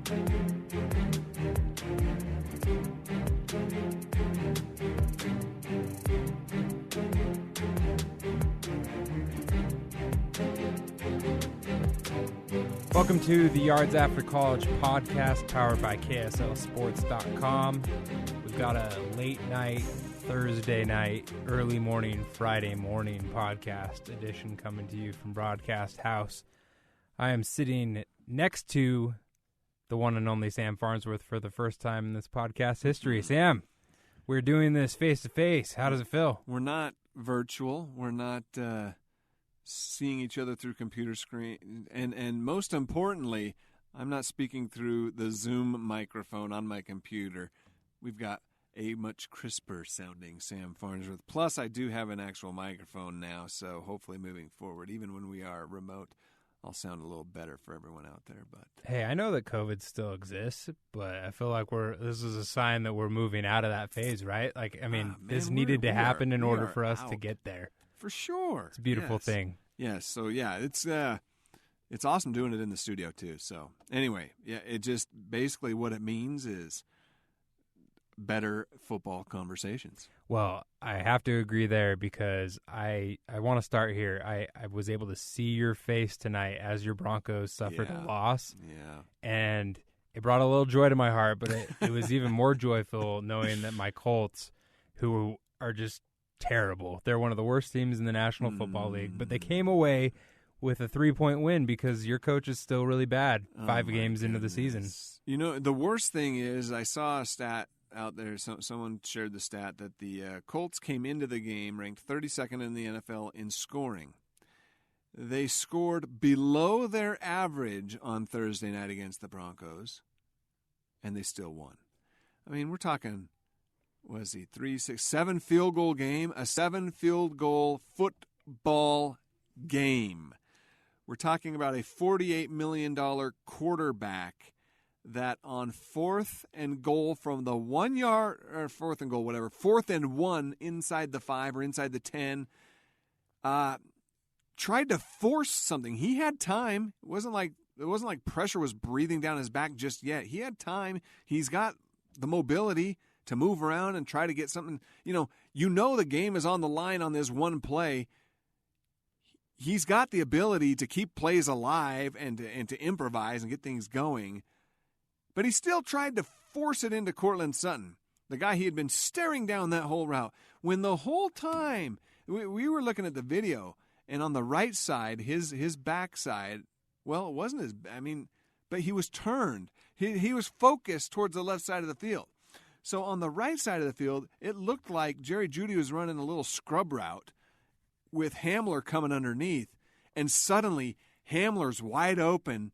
Welcome to the Yards After College podcast powered by KSLSports.com. We've got a late night, Thursday night, early morning, Friday morning podcast edition coming to you from Broadcast House. I am sitting next to the one and only Sam Farnsworth for the first time in this podcast history. Sam, we're doing this face-to-face. How does it feel? We're not virtual. We're not seeing each other through computer screen. And most importantly, I'm not speaking through the Zoom microphone on my computer. We've got a much crisper sounding Sam Farnsworth. Plus, I do have an actual microphone now, so hopefully moving forward, even when we are remote, I'll sound a little better for everyone out there. But hey, I know that COVID still exists, but I feel like this is a sign that we're moving out of that phase, right? Like, I mean, this needed to happen in order for us to get there. For sure. It's a beautiful thing. Yes. So, yeah, it's awesome doing it in the studio, too. So, anyway, yeah, it just basically what it means is better football conversations. Well, I have to agree there because I want to start here. I was able to see your face tonight as your Broncos suffered a loss. Yeah. And it brought a little joy to my heart, but it was even more joyful knowing that my Colts, who are just terrible. They're one of the worst teams in the National Football League, but they came away with a 3-point win because your coach is still really bad 5 games into the season. You know, the worst thing is I saw a stat out there. Someone shared the stat that the Colts came into the game ranked 32nd in the NFL in scoring. They scored below their average on Thursday night against the Broncos, and they still won. I mean, we're talking... Was he 7 field goal game? A 7 field goal football game. We're talking about a $48 million quarterback that on 4th and goal from the 1 yard, or 4th and goal, whatever, 4th and 1 inside the 5 or inside the 10, tried to force something. He had time. It wasn't like pressure was breathing down his back just yet. He had time. He's got the mobility to move around and try to get something. You know the game is on the line on this one play. He's got the ability to keep plays alive and to improvise and get things going. But he still tried to force it into Cortland Sutton, the guy he had been staring down that whole route. When the whole time, we were looking at the video, and on the right side, his backside, well, it wasn't but he was turned. He was focused towards the left side of the field. So on the right side of the field, it looked like Jerry Jeudy was running a little scrub route with Hamler coming underneath, and suddenly Hamler's wide open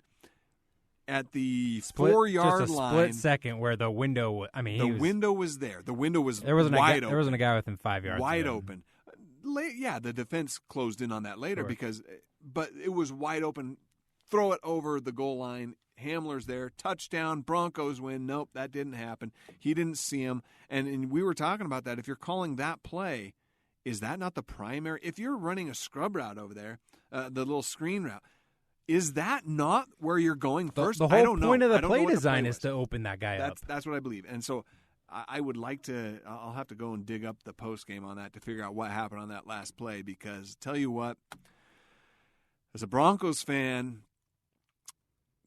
at the 4-yard line. Split second where the window. Window was there. The window was wide open. There wasn't a guy within 5 yards. Wide open. Yeah, the defense closed in on that later but it was wide open. Throw it over the goal line. Hamler's there, touchdown, Broncos win. Nope, that didn't happen. He didn't see him. And we were talking about that. If you're calling that play, is that not the primary? If you're running a scrub route over there, the little screen route, is that not where you're going first? The whole point of the play design is to open that guy up. That's what I believe. And so I would like to – I'll have to go and dig up the post game on that to figure out what happened on that last play because tell you what, as a Broncos fan –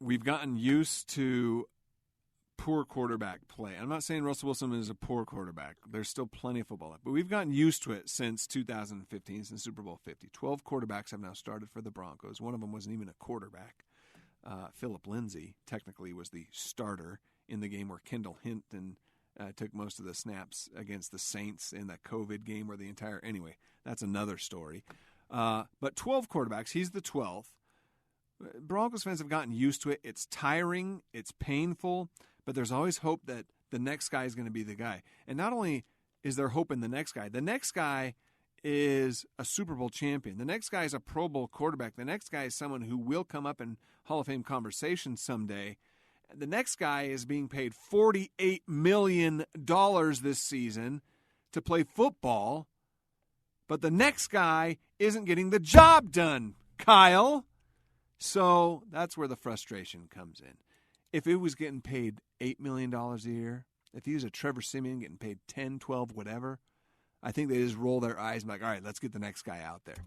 we've gotten used to poor quarterback play. I'm not saying Russell Wilson is a poor quarterback. There's still plenty of football left. But we've gotten used to it since 2015, since Super Bowl 50. 12 quarterbacks have now started for the Broncos. One of them wasn't even a quarterback. Philip Lindsay technically was the starter in the game where Kendall Hinton took most of the snaps against the Saints in that COVID game where anyway, that's another story. But 12 quarterbacks, he's the 12th. Broncos fans have gotten used to it. It's tiring. It's painful. But there's always hope that the next guy is going to be the guy. And not only is there hope in the next guy is a Super Bowl champion. The next guy is a Pro Bowl quarterback. The next guy is someone who will come up in Hall of Fame conversation someday. The next guy is being paid $48 million this season to play football. But the next guy isn't getting the job done, Kyle. So that's where the frustration comes in. if it was getting paid $8 million a year, if he was a Trevor Siemian getting paid 10, 12, whatever, I think they just roll their eyes and be like, all right, let's get the next guy out there.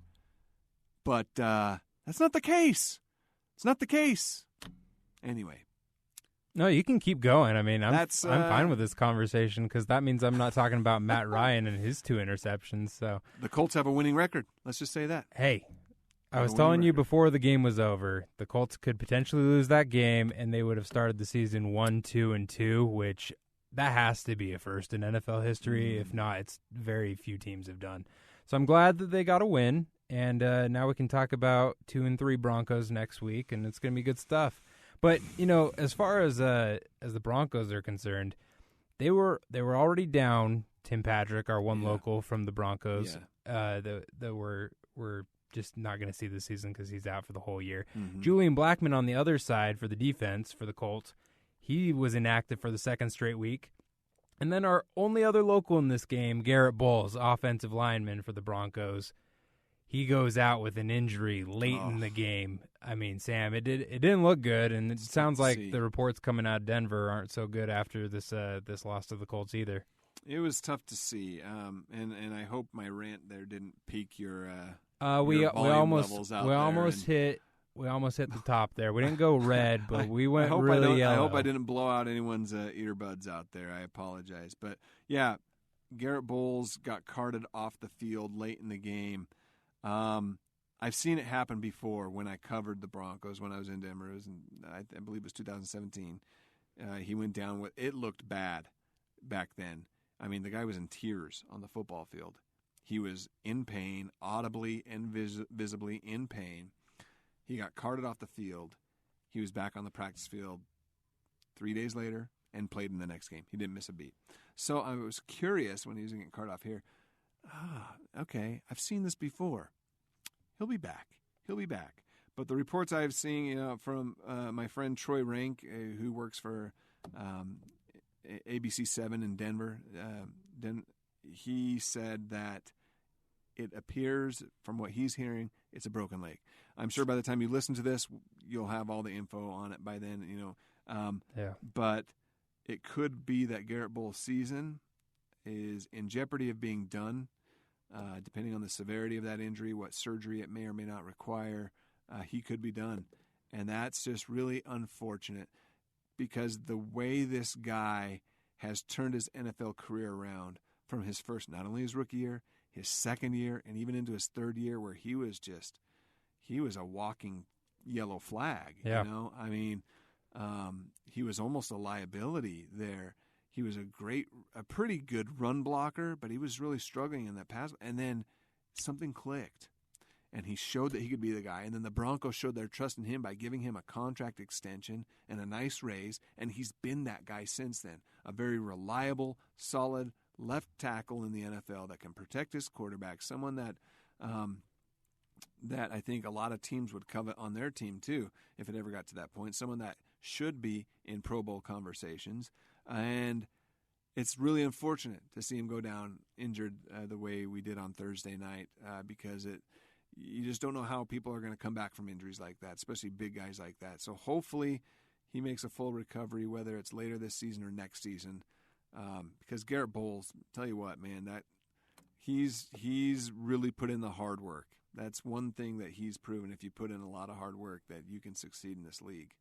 But that's not the case. It's not the case. Anyway. No, you can keep going. I mean, I'm fine with this conversation because that means I'm not talking about Matt Ryan and his 2 interceptions. So the Colts have a winning record. Let's just say that. Hey, I was telling you before the game was over, the Colts could potentially lose that game, and they would have started the season 1-2-2, which that has to be a first in NFL history. If not, it's very few teams have done. So I'm glad that they got a win, and now we can talk about 2-3 Broncos next week, and it's going to be good stuff. But as far as the Broncos are concerned, they were already down Tim Patrick, our one local from the Broncos, that were just not going to see this season because he's out for the whole year. Mm-hmm. Julian Blackmon on the other side for the defense for the Colts, he was inactive for the second straight week. And then our only other local in this game, Garrett Bowles, offensive lineman for the Broncos, he goes out with an injury late in the game. I mean, Sam, it didn't look good, and it sounds like the reports coming out of Denver aren't so good after this loss to the Colts either. It was tough to see, and I hope my rant there didn't pique your we almost hit the top there. We didn't go red, but we went really yellow. I hope I didn't blow out anyone's earbuds out there. I apologize, but yeah, Garrett Bowles got carted off the field late in the game. I've seen it happen before when I covered the Broncos when I was in Denver. It was I believe it was 2017. He went down it looked bad back then. I mean, the guy was in tears on the football field. He was in pain, audibly and visibly in pain. He got carted off the field. He was back on the practice field 3 days later and played in the next game. He didn't miss a beat. So I was curious when he was getting carted off here. Okay, I've seen this before. He'll be back. But the reports I've seen, from my friend Troy Rank, who works for ABC 7 in Denver, he said that it appears, from what he's hearing, it's a broken leg. I'm sure by the time you listen to this, you'll have all the info on it by then. But it could be that Garrett Bowles' season is in jeopardy of being done. Depending on the severity of that injury, what surgery it may or may not require, he could be done. And that's just really unfortunate because the way this guy has turned his NFL career around from his first, not only his rookie year, his second year, and even into his third year where he was a walking yellow flag. Yeah. I mean, he was almost a liability there. He was a pretty good run blocker, but he was really struggling in that pass. And then something clicked, and he showed that he could be the guy. And then the Broncos showed their trust in him by giving him a contract extension and a nice raise, and he's been that guy since then. A very reliable, solid left tackle in the NFL that can protect his quarterback, someone that I think a lot of teams would covet on their team too if it ever got to that point, someone that should be in Pro Bowl conversations. And it's really unfortunate to see him go down injured the way we did on Thursday night because you just don't know how people are going to come back from injuries like that, especially big guys like that. So hopefully he makes a full recovery, whether it's later this season or next season, because Garrett Bowles, tell you what, man, that he's really put in the hard work. That's one thing that he's proven. If you put in a lot of hard work, that you can succeed in this league.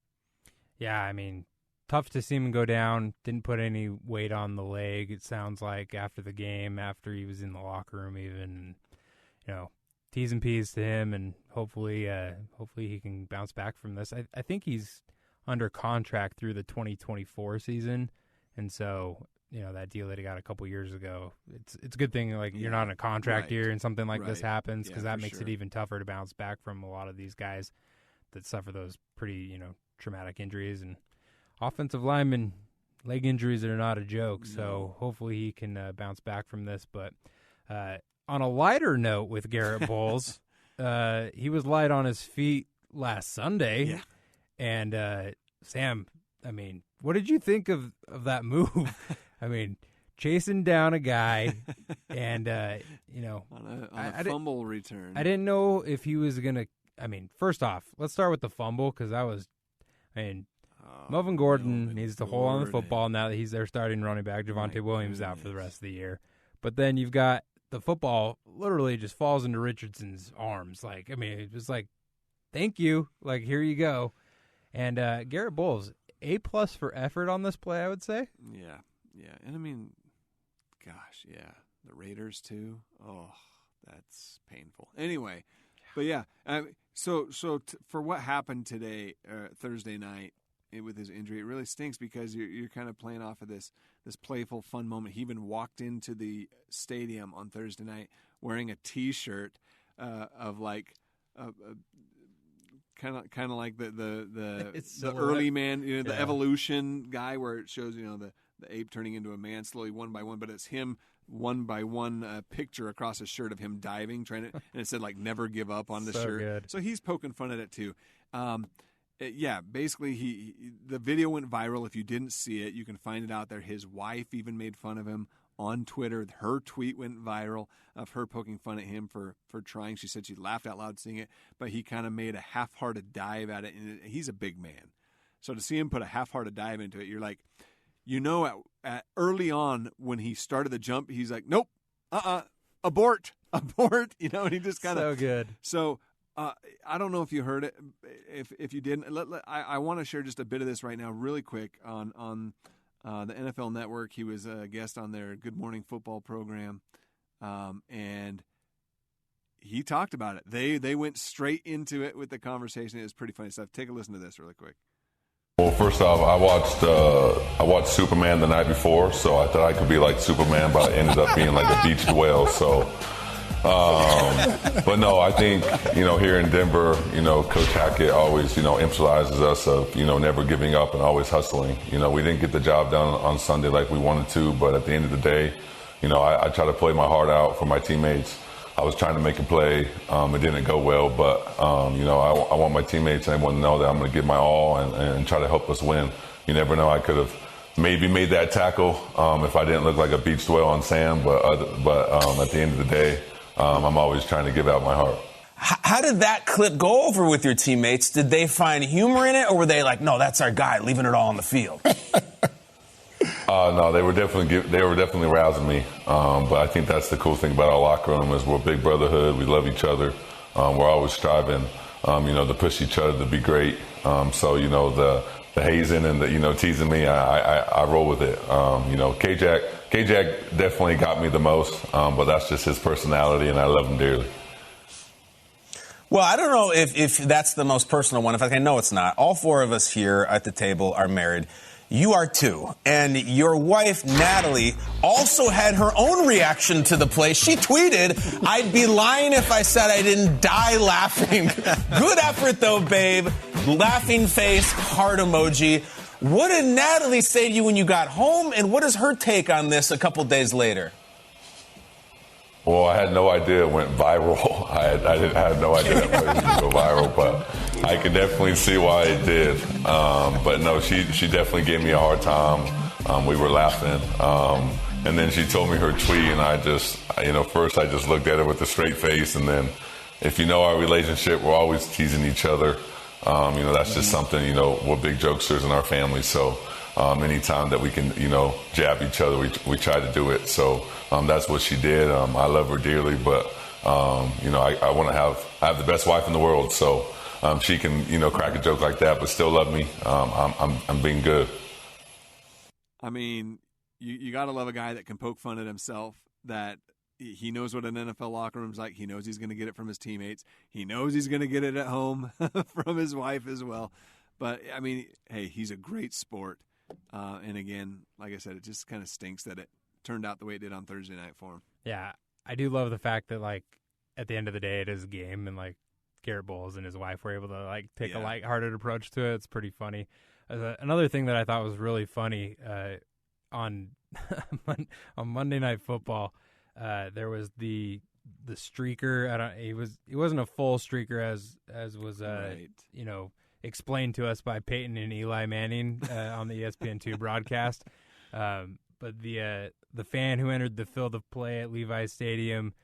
Yeah, I mean, tough to see him go down. Didn't put any weight on the leg, it sounds like, after the game, after he was in the locker room even. T's and P's to him, and hopefully he can bounce back from this. I think he's under contract through the 2024 season, and so that deal that he got a couple years ago, it's a good thing you're not in a contract year and something like this happens, because that makes it even tougher to bounce back from a lot of these guys that suffer those pretty traumatic injuries. And offensive linemen, leg injuries are not a joke, so hopefully he can bounce back from this. But on a lighter note with Garrett Bowles, he was light on his feet last Sunday. Yeah. And Sam, I mean, what did you think of that move? I mean, chasing down a guy and, on a fumble return. I didn't know if he was going to, first off, let's start with the fumble, because that was, Melvin Gordon needs to hold on to the football now that he's their starting running back. Javonte Williams out for the rest of the year. But then you've got the football literally just falls into Richardson's arms. Like, I mean, it was like, thank you. Like, here you go. And Garrett Bowles, A+ for effort on this play, I would say. Yeah. And I mean, gosh, yeah. The Raiders, too. Oh, that's painful. Anyway, but yeah. So for what happened today, Thursday night, with his injury, it really stinks because you're kind of playing off of this playful, fun moment. He even walked into the stadium on Thursday night wearing a T-shirt of like kind of like the early man, the evolution guy, where it shows the ape turning into a man slowly one by one, but it's him one by one picture across his shirt of him diving, trying to, and it said like never give up on the shirt. Good. So he's poking fun at it too. Yeah, basically the video went viral. If you didn't see it, you can find it out there. His wife even made fun of him on Twitter. Her tweet went viral of her poking fun at him for trying. She said she laughed out loud seeing it, but he kind of made a half-hearted dive at it, and he's a big man. So to see him put a half-hearted dive into it, you're like, at early on when he started the jump, he's like, nope, abort, and he just kind of. So good. So I don't know if you heard it. If you didn't, I want to share just a bit of this right now really quick on the NFL Network. He was a guest on their Good Morning Football program, and he talked about it. They went straight into it with the conversation. It was pretty funny stuff. Take a listen to this really quick. Well, first off, I watched Superman the night before, so I thought I could be like Superman, but I ended up being like a beached whale. So, but no, I think here in Denver, Coach Hackett always emphasizes us of never giving up and always hustling. We didn't get the job done on Sunday like we wanted to, but at the end of the day, I try to play my heart out for my teammates. I was trying to make a play. It didn't go well, but, I want my teammates and everyone to know that I'm going to give my all and try to help us win. You never know. I could have maybe made that tackle if I didn't look like a beached whale on sand, but at the end of the day, I'm always trying to give out my heart. How did that clip go over with your teammates? Did they find humor in it, or were they like, no, that's our guy, leaving it all on the field? No, they were definitely rousing me. But I think that's the cool thing about our locker room is we're a big brotherhood. We love each other. We're always striving, to push each other to be great. So the hazing and the teasing me, I roll with it. K-Jack definitely got me the most, but that's just his personality, and I love him dearly. Well, I don't know if that's the most personal one. In fact, I know it's not. All four of us here at the table are married. You are too. And your wife, Natalie, also had her own reaction to the play. She tweeted, I'd be lying if I said I didn't die laughing. Good effort, though, babe. Laughing face, heart emoji. What did Natalie say to you when you got home, and what is her take on this a couple days later? Well, I had no idea it went viral. I had no idea that play was going to go viral, but I could definitely see why it did. But no, she definitely gave me a hard time. We were laughing. And then she told me her tweet, and I just, first I just looked at her with a straight face. And then if you know our relationship, we're always teasing each other. That's just something, we're big jokesters in our family. So anytime that we can, jab each other, we try to do it. So that's what she did. I love her dearly, but, I want to have the best wife in the world. So she can, crack a joke like that, but still love me. I'm being good. I mean, you got to love a guy that can poke fun at himself, that he knows what an NFL locker room's like. He knows he's going to get it from his teammates. He knows he's going to get it at home from his wife as well. But, I mean, hey, he's a great sport. And again, like I said, it just kind of stinks that it turned out the way it did on Thursday night for him. Yeah, I do love the fact that, like, at the end of the day, it is a game, and, like, Garrett Bowles and his wife were able to, like, take a lighthearted approach to it. It's pretty funny. Another thing that I thought was really funny on Monday Night Football, there was the streaker. He wasn't a full streaker as was right. Explained to us by Peyton and Eli Manning on the ESPN2 broadcast. But the fan who entered the field of play at Levi Stadium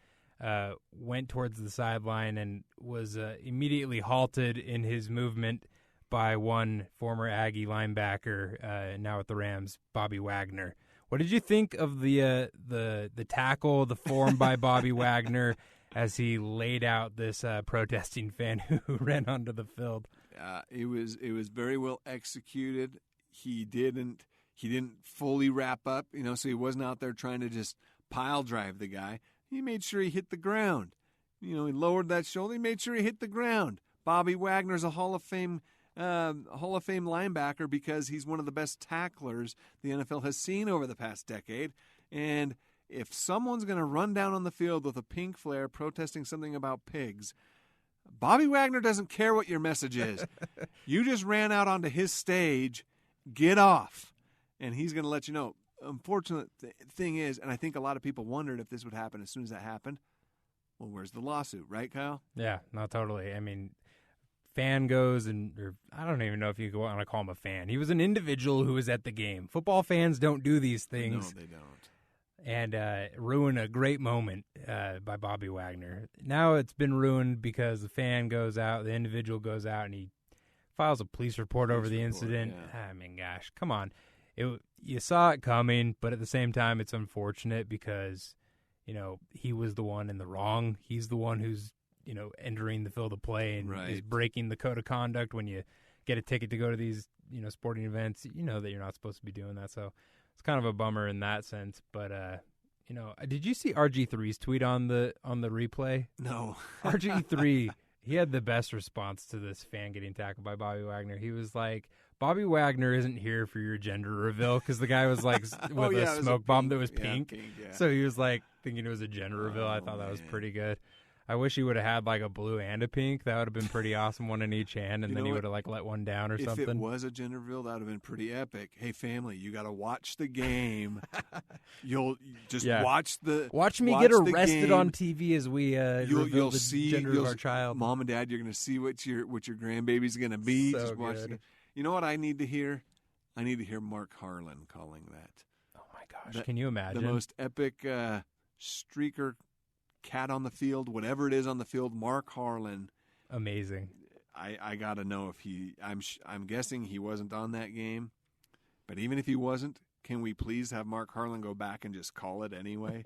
went towards the sideline and was immediately halted in his movement by one former Aggie linebacker, now at the Rams, Bobby Wagner. What did you think of the tackle, the form by Bobby Wagner as he laid out this protesting fan who ran onto the field? It was very well executed. He didn't fully wrap up, so he wasn't out there trying to just pile drive the guy. He made sure he hit the ground. He lowered that shoulder. He made sure he hit the ground. Bobby Wagner's a Hall of Fame linebacker because he's one of the best tacklers the NFL has seen over the past decade. And if someone's going to run down on the field with a pink flare protesting something about pigs, Bobby Wagner doesn't care what your message is. You just ran out onto his stage. Get off. And he's going to let you know. Unfortunate thing is, and I think a lot of people wondered if this would happen as soon as that happened, well, where's the lawsuit, right, Kyle? Yeah, no, totally. I mean, fan goes or I don't even know if you want to call him a fan. He was an individual who was at the game. Football fans don't do these things. No, they don't. And ruin a great moment by Bobby Wagner. Now it's been ruined because the fan goes out, the individual goes out, and he files a police report over the incident. Yeah. I mean, gosh, come on. You saw it coming, but at the same time, it's unfortunate because, he was the one in the wrong. He's the one who's, entering the field of play and is breaking the code of conduct when you get a ticket to go to these, sporting events. You know that you're not supposed to be doing that, so it's kind of a bummer in that sense. But, did you see RG3's tweet on the replay? No. RG3, he had the best response to this fan getting tackled by Bobby Wagner. He was like, Bobby Wagner isn't here for your gender reveal, because the guy was like with a smoke bomb that was pink. Yeah. So he was like thinking it was a gender reveal. I thought that was pretty good. I wish he would have had like a blue and a pink. That would have been pretty awesome, one in each hand, and then he would have like let one down or something. If it was a gender reveal, that would have been pretty epic. Hey, family, you got to watch the game. You'll just watch me get arrested on TV as we reveal the gender of our child. Mom and Dad, you're going to see what your grandbaby's going to be. So just watch good. You know what I need to hear? I need to hear Mark Harlan calling that. Oh my gosh! Can you imagine the most epic streaker? Cat on the field, whatever it is on the field, Mark Harlan. Amazing. I got to know if I'm guessing he wasn't on that game, but even if he wasn't, can we please have Mark Harlan go back and just call it anyway?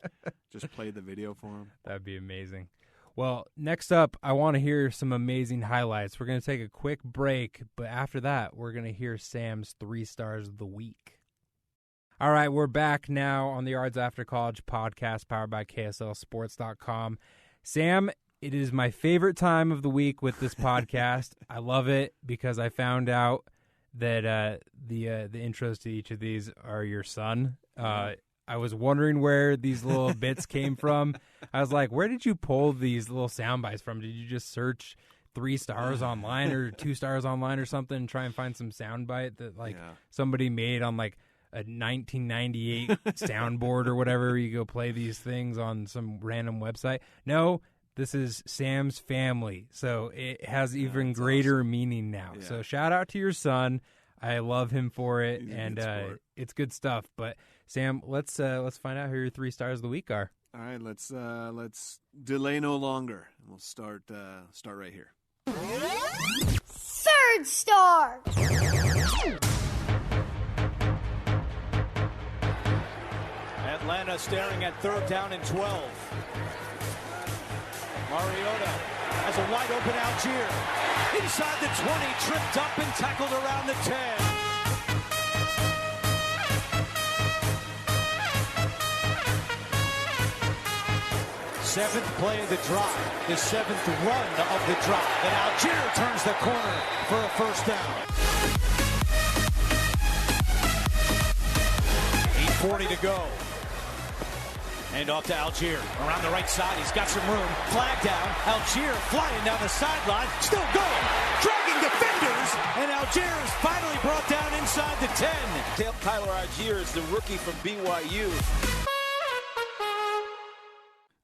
Just play the video for him. That'd be amazing. Well, next up, I want to hear some amazing highlights. We're going to take a quick break, but after that, we're going to hear Sam's 3 stars of the week. All right, we're back now on the Yards After College podcast powered by KSLSports.com. Sam, it is my favorite time of the week with this podcast. I love it because I found out that the intros to each of these are your son. I was wondering where these little bits came from. I was like, where did you pull these little sound bites from? Did you just search 3 stars online or 2 stars online or something and try and find some sound bite that somebody made on like a 1998 soundboard or whatever? You go play these things on some random website. No, this is Sam's family, so it has even greater awesome meaning now. Yeah. So shout out to your son. I love him for it, and it's good stuff. But Sam, let's find out who your 3 stars of the week are. All right, let's delay no longer. We'll start right here. 3rd star. Atlanta staring at 3rd down and 12. Mariota has a wide open Algier. Inside the 20, tripped up and tackled around the 10. Seventh play of the drive, the 7th run of the drive. And Algier turns the corner for a 1st down. 8:40 to go. And off to Algier. Around the right side, he's got some room. Flag down. Algier flying down the sideline. Still going. Dragging defenders. And Algier is finally brought down inside the 10. Tyler Algier is the rookie from BYU.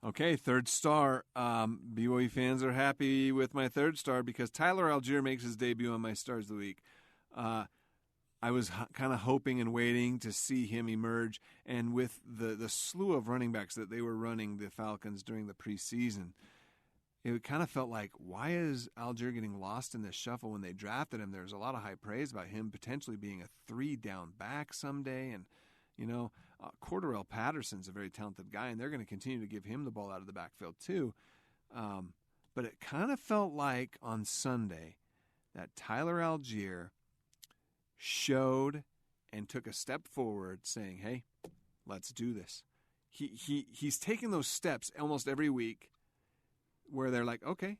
Okay, 3rd star. BYU fans are happy with my 3rd star because Tyler Algier makes his debut on my Stars of the Week. I was kind of hoping and waiting to see him emerge, and with the slew of running backs that they were running, the Falcons, during the preseason, it kind of felt like, why is Algier getting lost in this shuffle when they drafted him? There's a lot of high praise about him potentially being a 3-down back someday. And, Cordarrelle Patterson's a very talented guy, and they're going to continue to give him the ball out of the backfield too. But it kind of felt like on Sunday that Tyler Algier showed and took a step forward saying, hey, let's do this. He's taking those steps almost every week where they're like, okay,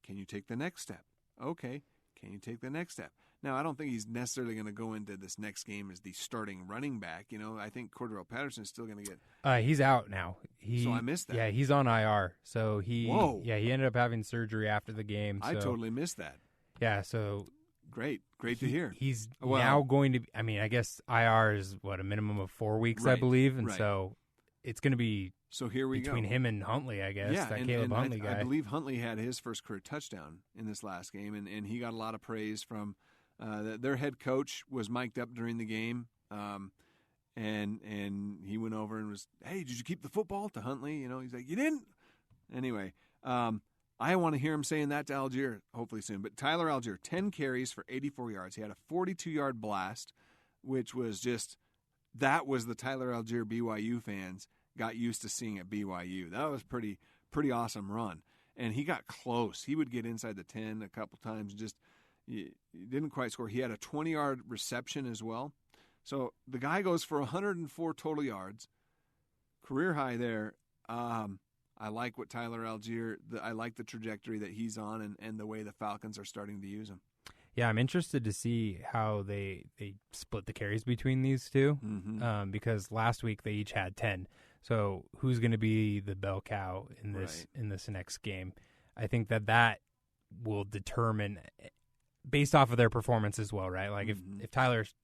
can you take the next step? Okay, can you take the next step? Now, I don't think he's necessarily going to go into this next game as the starting running back. I think Cordarrelle Patterson is still going to get... He's out now. So I missed that. Yeah, he's on IR. So Whoa. Yeah, he ended up having surgery after the game. I totally missed that. Yeah, so... Great to hear. He's now going to... I guess IR is, a minimum of 4 weeks, right, I believe. And right. so it's going to be... So here we between go. him and Huntley, I guess. Yeah, that and Caleb Huntley guy. I believe Huntley had his first career touchdown in this last game, and he got a lot of praise from their head coach was mic'd up during the game, and he went over and was, hey, did you keep the football to Huntley? He's like, you didn't? Anyway, I want to hear him saying that to Algier hopefully soon. But Tyler Algier, 10 carries for 84 yards. He had a 42-yard blast, which was that was the Tyler Algier BYU fans got used to seeing at BYU. That was pretty awesome run. And he got close. He would get inside the 10 a couple times. He didn't quite score. He had a 20-yard reception as well. So the guy goes for 104 total yards. Career high there. I like what Tyler Algier, I like the trajectory that he's on and the way the Falcons are starting to use him. Yeah, I'm interested to see how they split the carries between these two, because last week they each had 10. So who's going to be the bell cow in this next game? I think that will determine based off of their performance as well, right? Like if Tyler's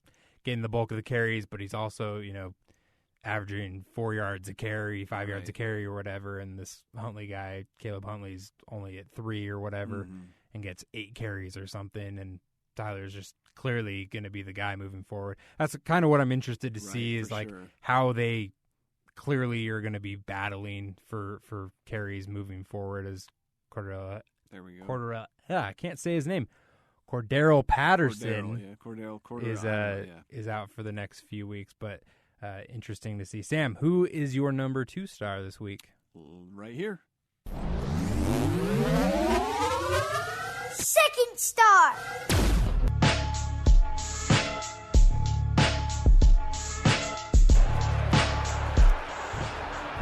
getting the bulk of the carries, but he's also averaging 4 yards a carry, 5 yards a carry or whatever, and this Huntley guy, Caleb Huntley's only at 3 or whatever, and gets 8 carries or something, and Tyler's just clearly going to be the guy moving forward. That's kind of what I'm interested to see is how they clearly are going to be battling for carries moving forward as Cordarrelle. There we go. I can't say his name. Cordarrelle Patterson Cordero, is out for the next few weeks, but interesting to see. Sam, who is your number 2 star this week? Right here. Second star.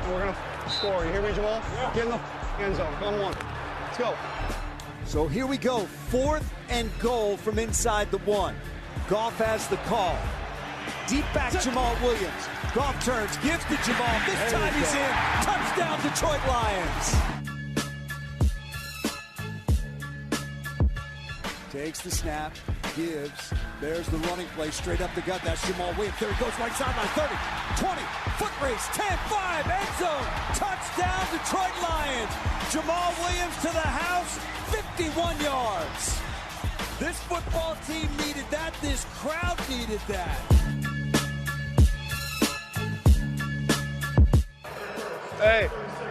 We're going to score. You hear me, Jamal? Yeah. Get in the end zone. Come on. Let's go. So here we go. 4th and goal from inside the 1. Goff has the call. Deep back, Jamal Williams. Goff turns, gives to Jamal. This time he's in. Touchdown, Detroit Lions. Takes the snap, gives. There's the running play straight up the gut. That's Jamal Williams. There he goes, right sideline. 30, 20, foot race, 10, 5, end zone. Touchdown, Detroit Lions. Jamal Williams to the house, 51 yards. This football team needed that. This crowd needed that. Hey,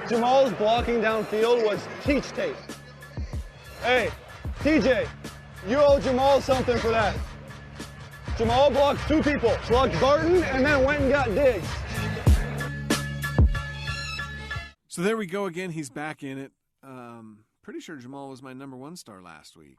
Jamal's blocking downfield was teach tape. Hey, TJ, you owe Jamal something for that. Jamal blocked 2 people, blocked Barton, and then went and got Diggs. So there we go again. He's back in it. Pretty sure Jamal was my number 1 star last week,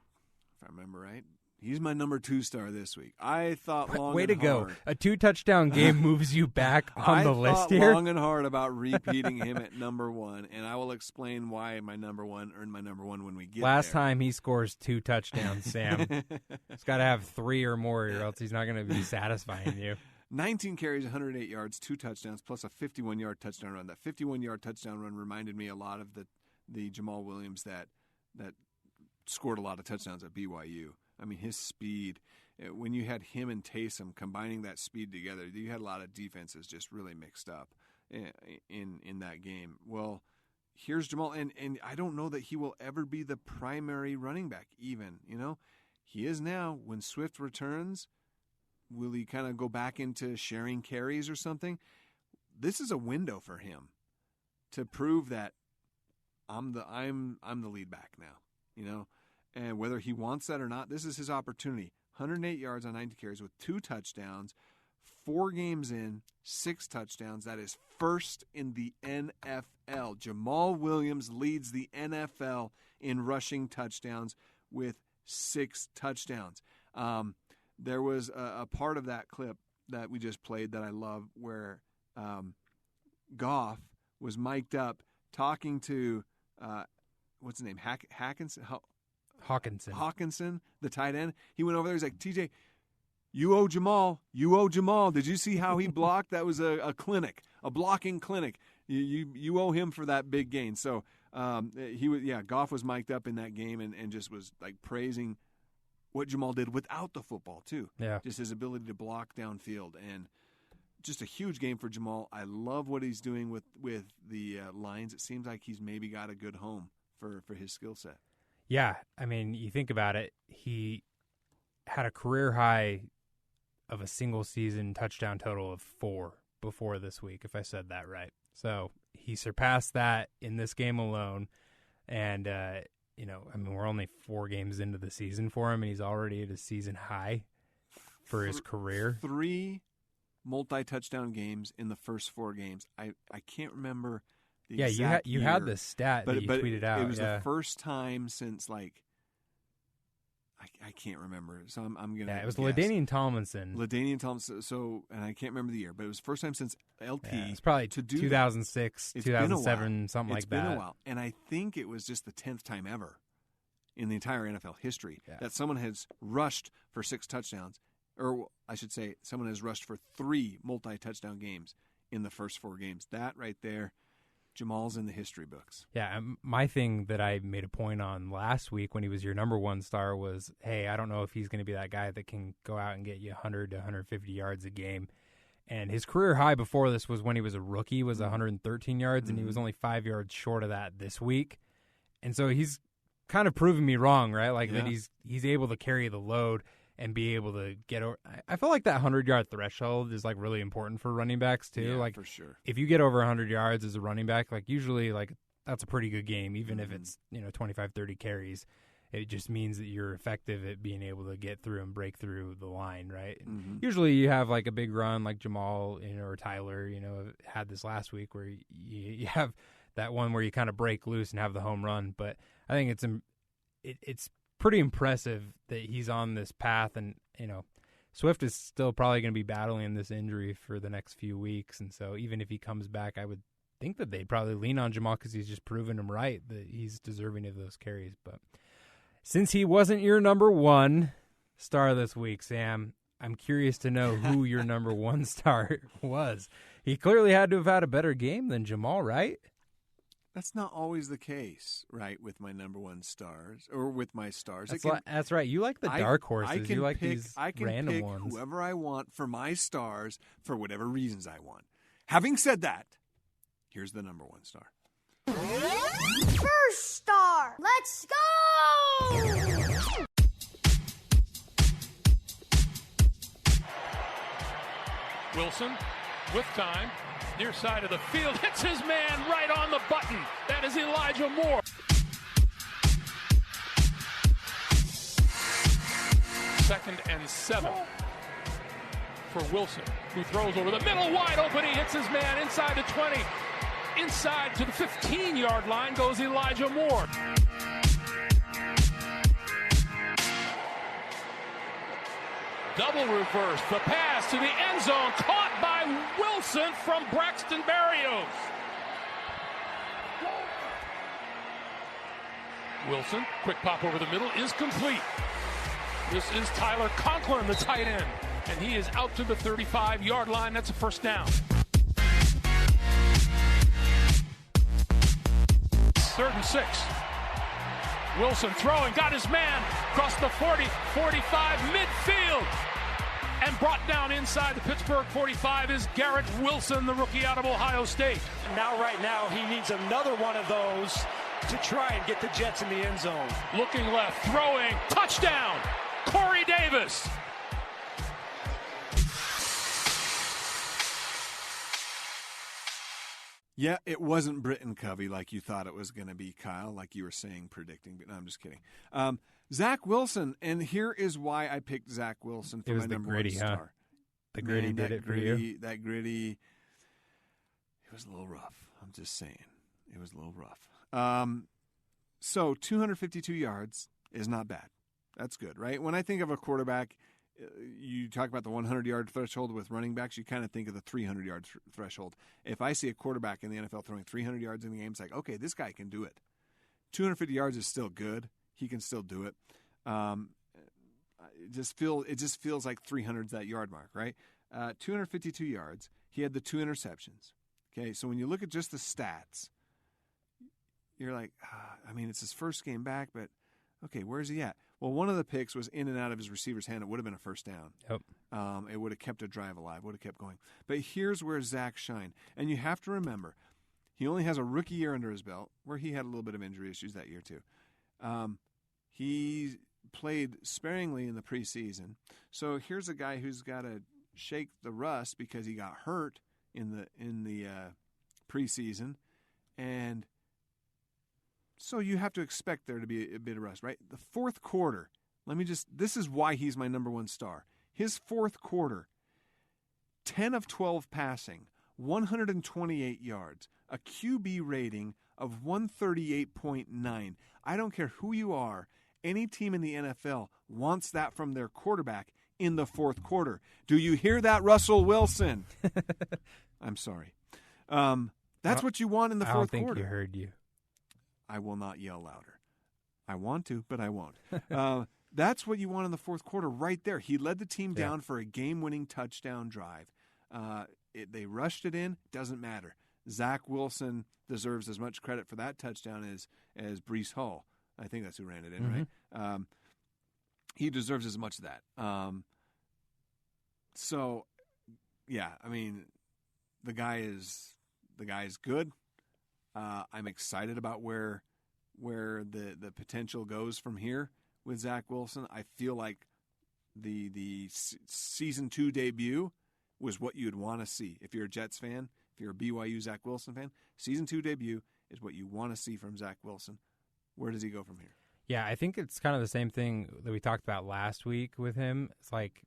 if I remember right. He's my number 2 star this week. I thought long Way and to hard. go. A 2-touchdown game moves you back on the list here. I thought long and hard about repeating him at number 1, and I will explain why my number 1 earned my number 1 when we get Last there. time he scores 2 touchdowns, Sam. He's got to have 3 or more, or else he's not going to be satisfying you. 19 carries, 108 yards, 2 touchdowns, plus a 51-yard touchdown run. That 51-yard touchdown run reminded me a lot of the Jamal Williams that scored a lot of touchdowns at BYU. I mean, his speed, when you had him and Taysom combining that speed together, you had a lot of defenses just really mixed up in that game. Well, here's Jamal, and I don't know that he will ever be the primary running back even, He is now. When Swift returns, will he kind of go back into sharing carries or something? This is a window for him to prove that I'm the lead back now, you know, and whether he wants that or not, this is his opportunity. 108 yards on 90 carries with 2 touchdowns, 4 games in, 6 touchdowns. That is first in the NFL. Jamal Williams leads the NFL in rushing touchdowns with 6 touchdowns. There was a part of that clip that we just played that I love where Goff was mic'd up talking to what's his name? Hawkinson, the tight end. He went over there. He's like, TJ, you owe Jamal. Did you see how he blocked? That was a clinic, a blocking clinic. You owe him for that big gain. So Goff was mic'd up in that game and just was like praising what Jamal did without the football too. Yeah, just his ability to block downfield, and just a huge game for Jamal. I love what he's doing with the Lions. It seems like he's maybe got a good home for his skill set. Yeah, I mean, you think about it, he had a career high of a single season touchdown total of 4 before this week, if I said that right. So he surpassed that in this game alone. And, we're only 4 games into the season for him, and he's already at a season high for his career. 3 multi-touchdown games in the first 4 games. I can't remember the exact you year, had the stat that you tweeted out. It was the first time since I can't remember. So I'm gonna. Yeah, it was guess. LaDainian Tomlinson. So, and I can't remember the year, but it was the first time since LT. Yeah, it's probably to do 2006, 2007, something like that. It's been a while, and I think it was just the 10th time ever in the entire NFL history that someone has rushed for 6 touchdowns, or I should say, someone has rushed for 3 multi-touchdown games in the first 4 games. That right there. Jamal's in the history books. Yeah, my thing that I made a point on last week when he was your number 1 star was, hey, I don't know if he's going to be that guy that can go out and get you 100 to 150 yards a game. And his career high before this was when he was a rookie, was 113 yards, and he was only 5 yards short of that this week. And so he's kind of proving me wrong, right? Like that he's able to carry the load and be able to get over. I feel like that 100-yard threshold is like really important for running backs too. Yeah, like for sure. If you get over 100 yards as a running back, like usually like that's a pretty good game, even if it's 25, 30 carries. It just means that you're effective at being able to get through and break through the line, right? And usually you have like a big run like Jamal or Tyler, had this last week where you have that one where you kind of break loose and have the home run. But I think it's pretty impressive that he's on this path, and Swift is still probably going to be battling this injury for the next few weeks, and so even if he comes back, I would think that they'd probably lean on Jamal because he's just proven him right that he's deserving of those carries. But since he wasn't your number 1 star this week, Sam, I'm curious to know who your number 1 star was. He clearly had to have had a better game than Jamal, right? That's not always the case, right, with my number 1 stars or with my stars. That's right. You like the dark horses. You like these random pick ones. Whoever I want for my stars for whatever reasons I want. Having said that, here's the number 1 star. First star. Let's go! Wilson with time. Near side of the field, hits his man right on the button. That is Elijah Moore. Second and 7 for Wilson, who throws over the middle, wide open. He hits his man inside the 20. Inside to the 15-yard line goes Elijah Moore. Double reverse, the pass to the end zone, caught by Wilson from Braxton Berrios. Wilson, quick pop over the middle, is complete. This is Tyler Conklin, the tight end, and he is out to the 35-yard line. That's a first down. 3rd and 6. Wilson throwing, got his man across the 40, 45, midfield. And brought down inside the Pittsburgh 45 is Garrett Wilson, the rookie out of Ohio State. Right now, he needs another one of those to try and get the Jets in the end zone. Looking left, throwing, touchdown, Corey Davis. Yeah, it wasn't Britton Covey like you thought it was going to be, Kyle, like you were saying, predicting. But no, I'm just kidding. Zach Wilson, and here is why I picked Zach Wilson for my number one star. Huh? The gritty did it for you? That gritty, it was a little rough. I'm just saying. It was a little rough. So 252 yards is not bad. That's good, right? When I think of a quarterback, you talk about the 100-yard threshold with running backs, you kind of think of the 300-yard threshold. If I see a quarterback in the NFL throwing 300 yards in the game, it's like, okay, this guy can do it. 250 yards is still good. He can still do it. It just feels like 300's that yard mark, right? 252 yards. He had the 2 interceptions. Okay, so when you look at just the stats, you're like, it's his first game back, but okay, where's he at? Well, one of the picks was in and out of his receiver's hand. It would have been a first down. Yep. It would have kept a drive alive, would have kept going. But here's where Zach shined. And you have to remember, he only has a rookie year under his belt, where he had a little bit of injury issues that year too. He played sparingly in the preseason. So here's a guy who's got to shake the rust because he got hurt in the preseason. And so you have to expect there to be a bit of rust, right? The fourth quarter, this is why he's my number one star. His fourth quarter, 10 of 12 passing, 128 yards, a QB rating of 138.9. I don't care who you are. Any team in the NFL wants that from their quarterback in the fourth quarter. Do you hear that, Russell Wilson? I'm sorry. That's what you want in the fourth quarter. I don't think you heard you. I will not yell louder. I want to, but I won't. That's what you want in the fourth quarter right there. He led the team down for a game-winning touchdown drive. They rushed it in. Doesn't matter. Zach Wilson deserves as much credit for that touchdown as Breece Hall. I think that's who ran it in, right? He deserves as much of that. So, yeah, the guy is good. I'm excited about where the potential goes from here with Zach Wilson. I feel like the season 2 debut was what you'd want to see. If you're a Jets fan, if you're a BYU Zach Wilson fan, season 2 debut is what you want to see from Zach Wilson. Where does he go from here? Yeah, I think it's kind of the same thing that we talked about last week with him. It's like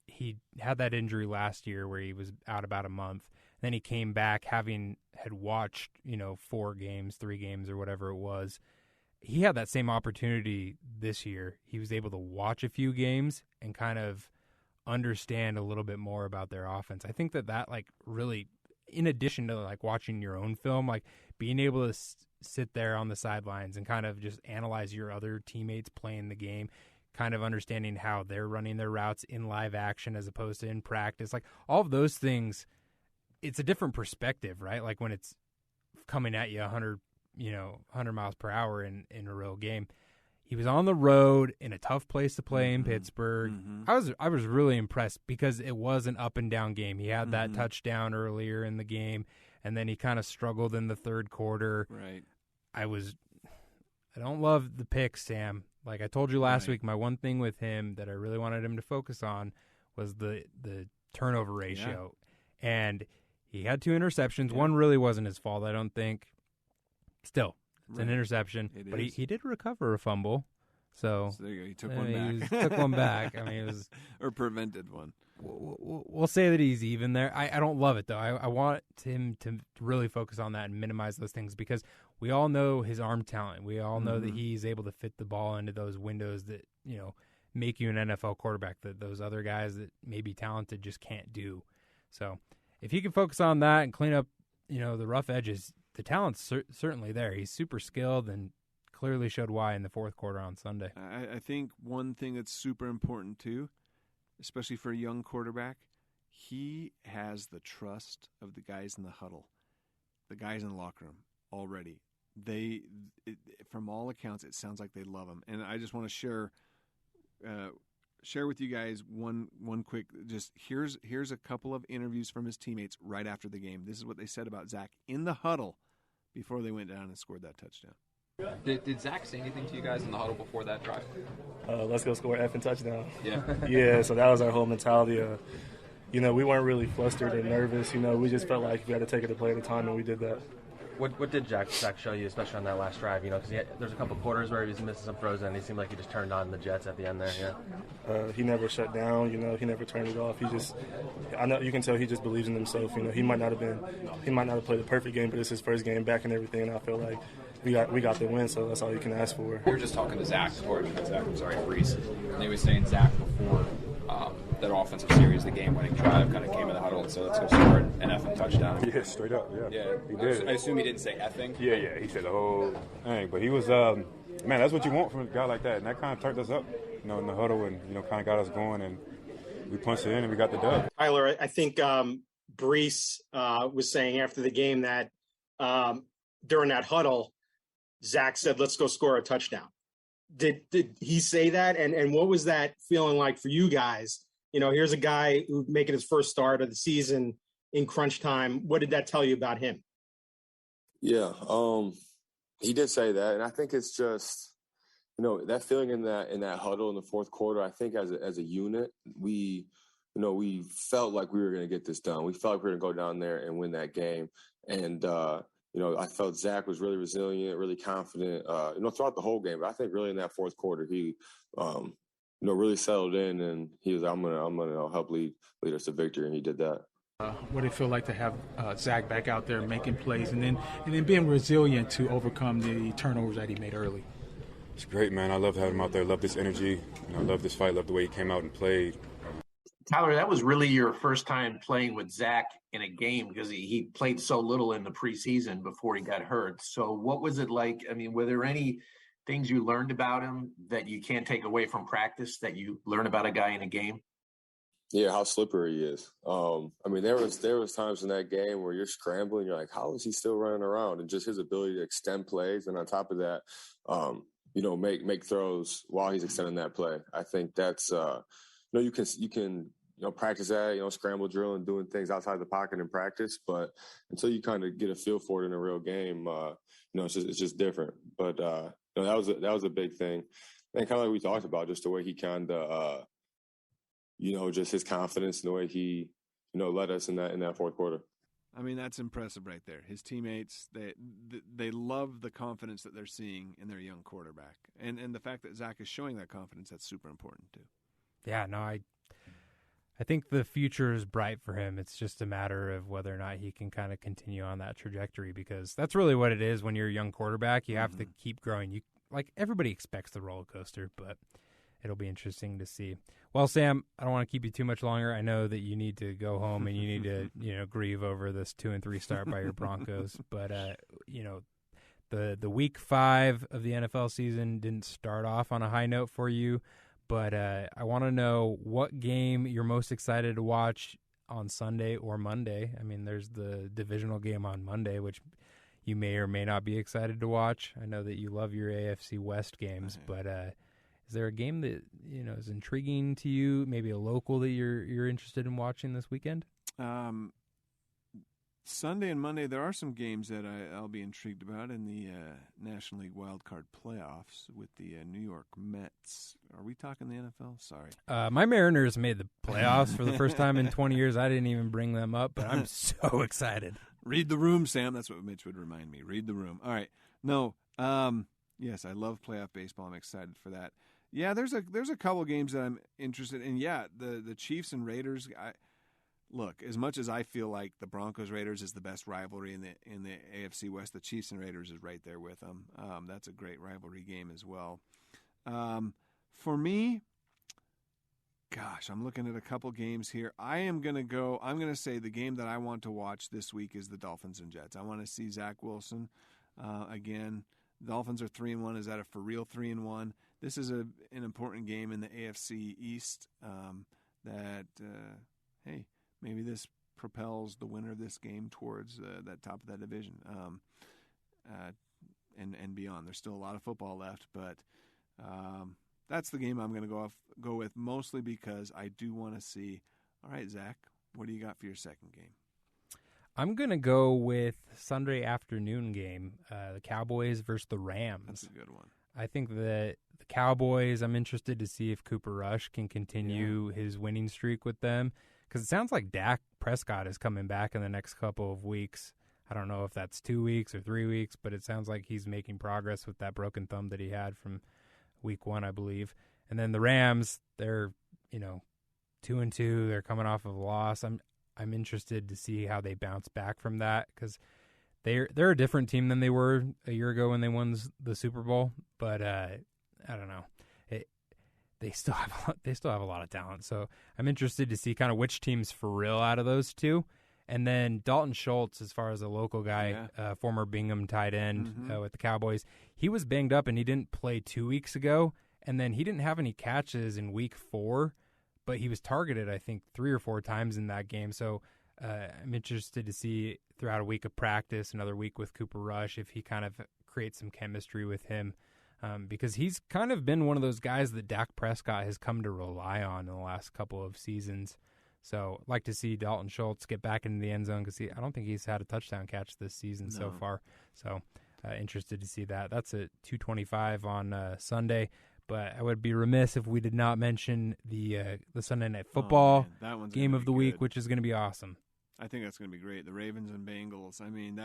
he had that injury last year where he was out about a month. Then he came back had watched, 4 games, 3 games or whatever it was. He had that same opportunity this year. He was able to watch a few games and kind of understand a little bit more about their offense. I think that really, in addition to watching your own film, being able to sit there on the sidelines and kind of just analyze your other teammates playing the game, kind of understanding how they're running their routes in live action as opposed to in practice. All of those things, it's a different perspective, right? When it's coming at you 100 miles per hour in a real game. He was on the road in a tough place to play in Pittsburgh. Mm-hmm. I was really impressed because it was an up and down game. He had that touchdown earlier in the game, and then he kind of struggled in the third quarter. Right. I don't love the picks, Sam. Like I told you last week, my one thing with him that I really wanted him to focus on was the turnover ratio. Yeah. And he had 2 interceptions. Yeah. One really wasn't his fault, I don't think. Still, it's an interception. But he did recover a fumble. So there you go. He took one back. He took one back. It was or prevented one. We'll say that he's even there. I don't love it, though. I want him to really focus on that and minimize those things because we all know his arm talent. We all know that he's able to fit the ball into those windows that, make you an NFL quarterback that those other guys that may be talented just can't do. So if he can focus on that and clean up, the rough edges, the talent's certainly there. He's super skilled and clearly showed why in the fourth quarter on Sunday. I think one thing that's super important, too, especially for a young quarterback, he has the trust of the guys in the huddle, the guys in the locker room already. From all accounts, it sounds like they love him. And I just want to share with you guys one quick, just here's a couple of interviews from his teammates right after the game. This is what they said about Zach in the huddle before they went down and scored that touchdown. Did Zach say anything to you guys in the huddle before that drive? Let's go score an effing touchdown. Yeah. Yeah, so that was our whole mentality. we weren't really flustered or nervous. We just felt like we had to take it a play at a time, and we did that. What did Zach show you, especially on that last drive? Because there's a couple quarters where he was missing some throws, and he seemed like he just turned on the Jets at the end there. Yeah. He never shut down. He never turned it off. I know you can tell he just believes in himself. He might not have played a perfect game, but it's his first game back and everything. And I feel like we got the win, so that's all you can ask for. We were just talking to Brees, and he was saying Zach before that offensive series, the game-winning drive, kind of came in the huddle and said, "Let's go score an effing touchdown." Yeah, straight up. Yeah, he did. I assume he didn't say effing. Yeah, he said the whole thing, but he was man. That's what you want from a guy like that, and that kind of turned us up, in the huddle, and kind of got us going, and we punched it in, and we got the dub. Tyler, I think Brees was saying after the game that during that huddle, Zach said, "Let's go score a touchdown." Did he say that? And what was that feeling like for you guys? Here's a guy who's making his first start of the season in crunch time. What did that tell you about him? Yeah, he did say that, and I think it's just, that feeling in that huddle in the fourth quarter. I think as a unit, we felt like we were going to get this done. We felt like we were going to go down there and win that game, and I felt Zach was really resilient, really confident, throughout the whole game. But I think really in that fourth quarter, he, really settled in, and he was, I'm gonna help lead us to victory, and he did that. What did it feel like to have Zach back out there making plays, and then being resilient to overcome the turnovers that he made early? It's great, man. I love having him out there. Love this energy. I love this fight. Love the way he came out and played. Tyler, that was really your first time playing with Zach in a game because he played so little in the preseason before he got hurt. So what was it like? I mean, were there any things you learned about him that you can't take away from practice that you learn about a guy in a game? Yeah, how slippery he is. There was times in that game where you're scrambling, you're like, how is he still running around? And just his ability to extend plays, and on top of that, make throws while he's extending that play. I think that's you can practice that, scramble drill and doing things outside the pocket in practice, but until you kind of get a feel for it in a real game, it's just different. But that was a big thing, and kind of like we talked about, just the way he kind of just his confidence and the way he led us in that fourth quarter. I mean, that's impressive right there. His teammates, they love the confidence that they're seeing in their young quarterback, and the fact that Zach is showing that confidence, that's super important too. Yeah, no, I think the future is bright for him. It's just a matter of whether or not he can kind of continue on that trajectory, because that's really what it is when you're a young quarterback. You have to keep growing. Everybody expects the roller coaster, but it'll be interesting to see. Well, Sam, I don't want to keep you too much longer. I know that you need to go home and you need to grieve over this 2-3 start by your Broncos, but the week 5 of the NFL season didn't start off on a high note for you. But I want to know what game you're most excited to watch on Sunday or Monday. I mean, there's the divisional game on Monday, which you may or may not be excited to watch. I know that you love your AFC West games, but is there a game that is intriguing to you? Maybe a local that you're interested in watching this weekend? Sunday and Monday, there are some games that I'll be intrigued about in the National League wildcard playoffs with the New York Mets. Are we talking the NFL? Sorry. My Mariners made the playoffs for the first time in 20 years. I didn't even bring them up, but I'm so excited. Read the room, Sam. That's what Mitch would remind me. Read the room. All right. No. Yes, I love playoff baseball. I'm excited for that. Yeah, there's a couple games that I'm interested in. Yeah, the Chiefs and Raiders. Look, as much as I feel like the Broncos-Raiders is the best rivalry in the AFC West, the Chiefs and Raiders is right there with them. That's a great rivalry game as well. For me, gosh, I'm looking at a couple games here. I'm going to say the game that I want to watch this week is the Dolphins and Jets. I want to see Zach Wilson again. The Dolphins are 3-1. Is that a for real 3-1? This is an important game in the AFC East hey, maybe this propels the winner of this game towards that top of that division and beyond. There's still a lot of football left, but that's the game I'm going to go with, mostly because I do want to see, all right, Zach, what do you got for your second game? I'm going to go with Sunday afternoon game, the Cowboys versus the Rams. That's a good one. I think that the Cowboys, I'm interested to see if Cooper Rush can continue his winning streak with them, because it sounds like Dak Prescott is coming back in the next couple of weeks. I don't know if that's 2 weeks or 3 weeks, but it sounds like he's making progress with that broken thumb that he had from week 1, I believe. And then the Rams, they're 2-2. They're coming off of a loss. I'm interested to see how they bounce back from that, because they're a different team than they were a year ago when they won the Super Bowl. But I don't know. They still have a lot of talent. So I'm interested to see kind of which team's for real out of those two. And then Dalton Schultz, as far as a local guy, former Bingham tight end with the Cowboys, he was banged up and he didn't play 2 weeks ago. And then he didn't have any catches in week 4, but he was targeted, I think, 3 or 4 times in that game. So I'm interested to see throughout a week of practice, another week with Cooper Rush, if he kind of creates some chemistry with him. Because he's kind of been one of those guys that Dak Prescott has come to rely on in the last couple of seasons. So I'd like to see Dalton Schultz get back into the end zone, because I don't think he's had a touchdown catch this season so far. So interested to see that. That's at 2:25 on Sunday. But I would be remiss if we did not mention the Sunday Night Football game of the week, which is going to be awesome. I think that's going to be great. The Ravens and Bengals. I mean,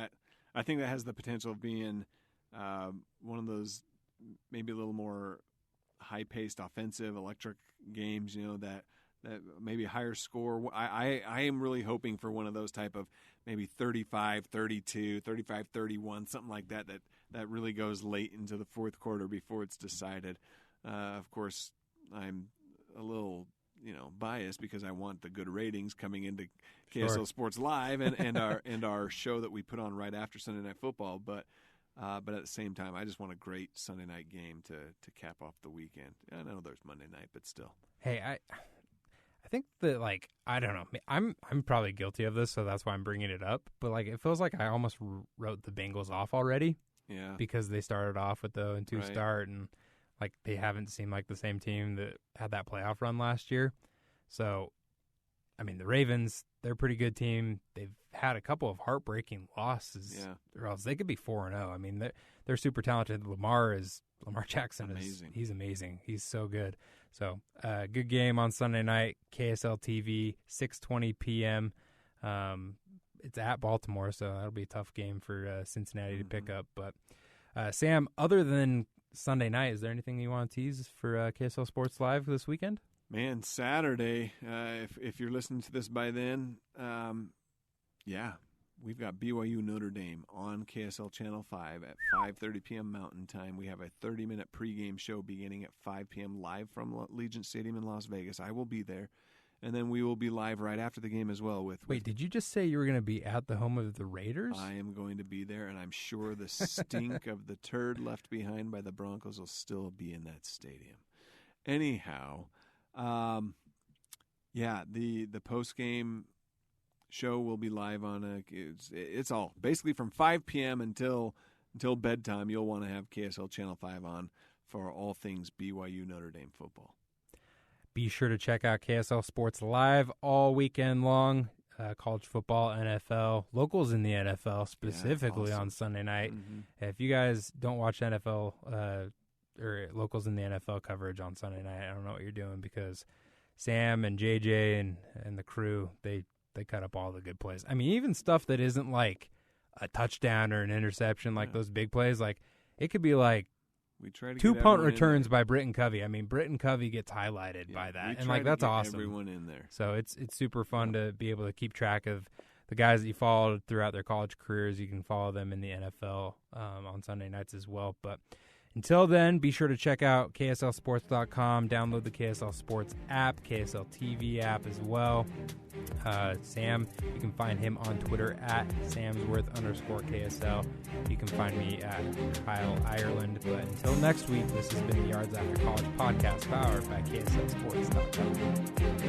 I think that has the potential of being one of those maybe a little more high-paced, offensive, electric games. that maybe a higher score. I am really hoping for one of those type of maybe 35-32, 35-31, something like that really goes late into the fourth quarter before it's decided. Of course, I'm a little biased because I want the good ratings coming into KSL Sports Live and our show that we put on right after Sunday Night Football. But at the same time, I just want a great Sunday night game to cap off the weekend. I know there's Monday night, but still. Hey, I think that, I don't know. I'm probably guilty of this, so that's why I'm bringing it up. But it feels like I almost wrote the Bengals off already. Yeah. Because they started off with the 0-2 start, and they haven't seemed like the same team that had that playoff run last year. So, I mean, the Ravens, they're a pretty good team. They've had a couple of heartbreaking losses, or else they could be 4-0. I mean, they're super talented. Lamar Jackson amazing. He's amazing. He's so good. So, good game on Sunday night, KSL TV, 6:20 p.m. It's at Baltimore, so that'll be a tough game for Cincinnati to pick up. But, Sam, other than Sunday night, is there anything you want to tease for KSL Sports Live this weekend? Man, Saturday, if you're listening to this by then, we've got BYU Notre Dame on KSL Channel 5 at 5:30 p.m. Mountain Time. We have a 30-minute pregame show beginning at 5 p.m. live from Allegiant Stadium in Las Vegas. I will be there. And then we will be live right after the game as well. Wait, did you just say you were going to be at the home of the Raiders? I am going to be there, and I'm sure the stink of the turd left behind by the Broncos will still be in that stadium. Anyhow, the post-game show will be live on it's all basically from 5 p.m. until bedtime. You'll want to have KSL Channel 5 on for all things BYU Notre Dame football. Be sure to check out KSL Sports Live all weekend long. College football, NFL, locals in the NFL specifically on Sunday night. Mm-hmm. If you guys don't watch NFL or locals in the NFL coverage on Sunday night, I don't know what you're doing, because Sam and JJ and the crew, they cut up all the good plays. I mean, even stuff that isn't like a touchdown or an interception, those big plays, it could be we try to 2 punt returns by Britton Covey. I mean, Britton Covey gets highlighted by that, and that's awesome. Everyone in there. So it's super fun to be able to keep track of the guys that you followed throughout their college careers. You can follow them in the NFL on Sunday nights as well. But until then, be sure to check out KSLSports.com. Download the KSL Sports app, KSL TV app as well. Sam, you can find him on Twitter at Samsworth_KSL. You can find me at Kyle Ireland. But until next week, this has been the Yards After College podcast powered by KSLSports.com.